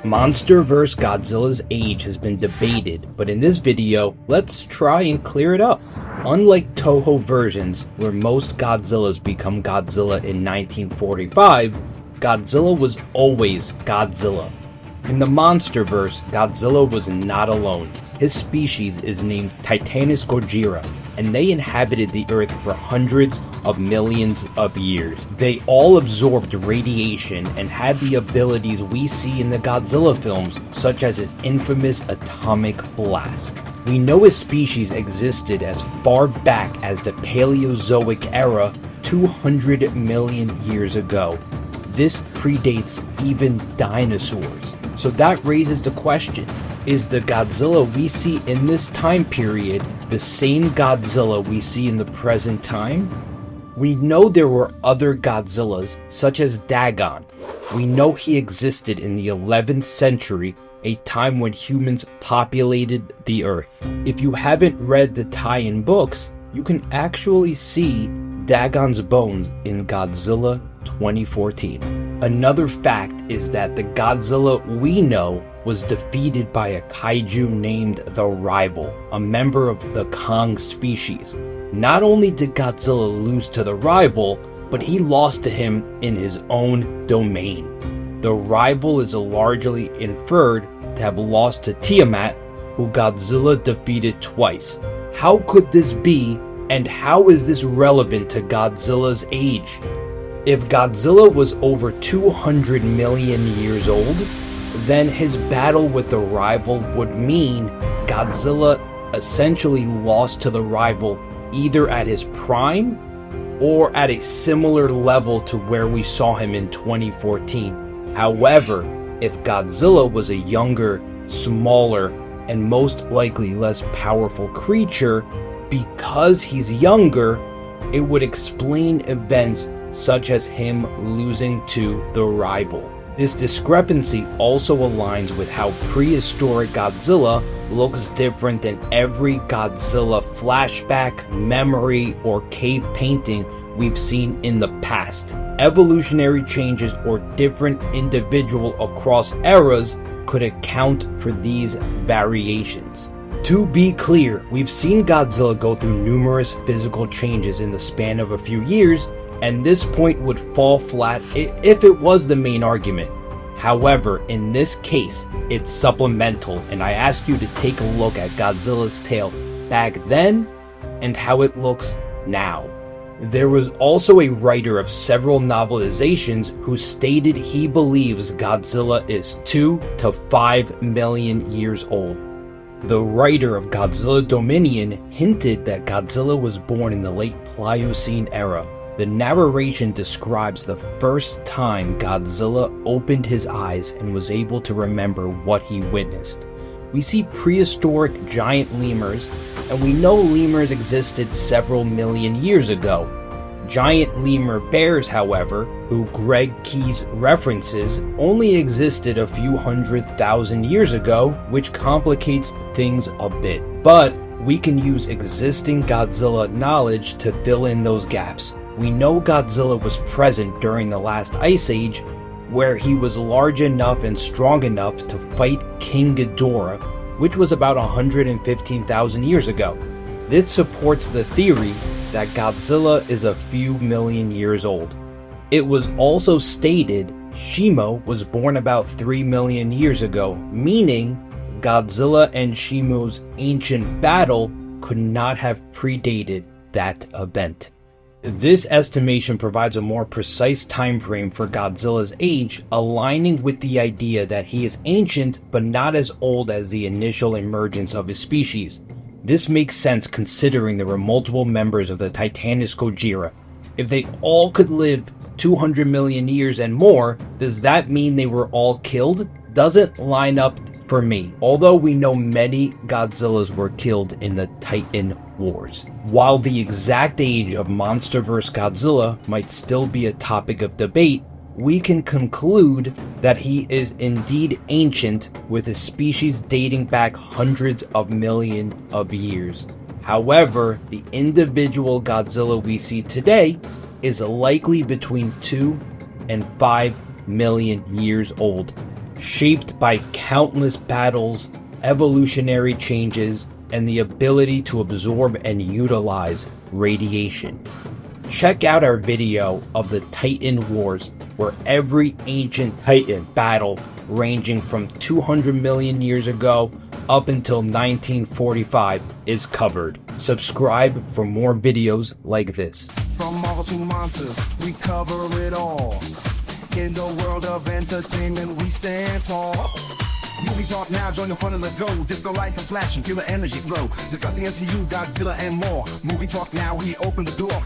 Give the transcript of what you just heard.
Monsterverse Godzilla's age has been debated, but in this video, let's try and clear it up. Unlike Toho versions, where most Godzillas become Godzilla in 1945, Godzilla was always Godzilla. In the Monsterverse, Godzilla was not alone. His species is named Titanus Gojira, and they inhabited the Earth for hundreds of millions of years. They all absorbed radiation and had the abilities we see in the Godzilla films, such as his infamous atomic blast. We know his species existed as far back as the Paleozoic era 200 million years ago. This predates even dinosaurs. So that raises the question, is the Godzilla we see in this time period the same Godzilla we see in the present time? We know there were other Godzillas, such as Dagon. We know he existed in the 11th century, a time when humans populated the Earth. If you haven't read the tie-in books, you can actually see Dagon's bones in Godzilla 2014. Another fact is that the Godzilla we know was defeated by a kaiju named the Rival, a member of the Kong species. Not only did Godzilla lose to the Rival, but he lost to him in his own domain. The Rival is largely inferred to have lost to Tiamat, who Godzilla defeated twice. How could this be, and how is this relevant to Godzilla's age? If Godzilla was over 200 million years old, then his battle with the Rival would mean Godzilla essentially lost to the Rival either at his prime or at a similar level to where we saw him in 2014. However, if Godzilla was a younger, smaller, and most likely less powerful creature, because he's younger, it would explain events such as him losing to the Rival. This discrepancy also aligns with how prehistoric Godzilla looks different than every Godzilla flashback, memory, or cave painting we've seen in the past. Evolutionary changes or different individual across eras could account for these variations. To be clear, we've seen Godzilla go through numerous physical changes in the span of a few years, and this point would fall flat if it was the main argument. However, in this case, it's supplemental, and I ask you to take a look at Godzilla's tail back then and how it looks now. There was also a writer of several novelizations who stated he believes Godzilla is 2 to 5 million years old. The writer of Godzilla Dominion hinted that Godzilla was born in the late Pliocene era. The narration describes the first time Godzilla opened his eyes and was able to remember what he witnessed. We see prehistoric giant lemurs, and we know lemurs existed several million years ago. Giant lemur bears, however, who Greg Keyes references, only existed a few 100,000 years ago, which complicates things a bit. But we can use existing Godzilla knowledge to fill in those gaps. We know Godzilla was present during the last Ice Age, where he was large enough and strong enough to fight King Ghidorah, which was about 115,000 years ago. This supports the theory that Godzilla is a few million years old. It was also stated Shimo was born about 3 million years ago, meaning Godzilla and Shimo's ancient battle could not have predated that event. This estimation provides a more precise time frame for Godzilla's age, aligning with the idea that he is ancient but not as old as the initial emergence of his species. This makes sense considering there were multiple members of the Titanus Gojira. If they all could live 200 million years and more, does that mean they were all killed? Doesn't line up for me, although we know many Godzillas were killed in the Titan Wars. While the exact age of Monsterverse Godzilla might still be a topic of debate, we can conclude that he is indeed ancient, with his species dating back hundreds of millions of years. However, the individual Godzilla we see today is likely between 2 and 5 million years old. shaped by countless battles, evolutionary changes, and the ability to absorb and utilize radiation. Check out our video of the Titan Wars, where every ancient Titan battle ranging from 200 million years ago up until 1945 is covered. Subscribe for more videos like this. From Marvel to monsters, we cover it all. In the world of entertainment, we stand tall. Movie talk now, join the fun and let's go. Disco lights are flashing, feel the energy flow. Discussing MCU, Godzilla and more. Movie talk now, we open the door.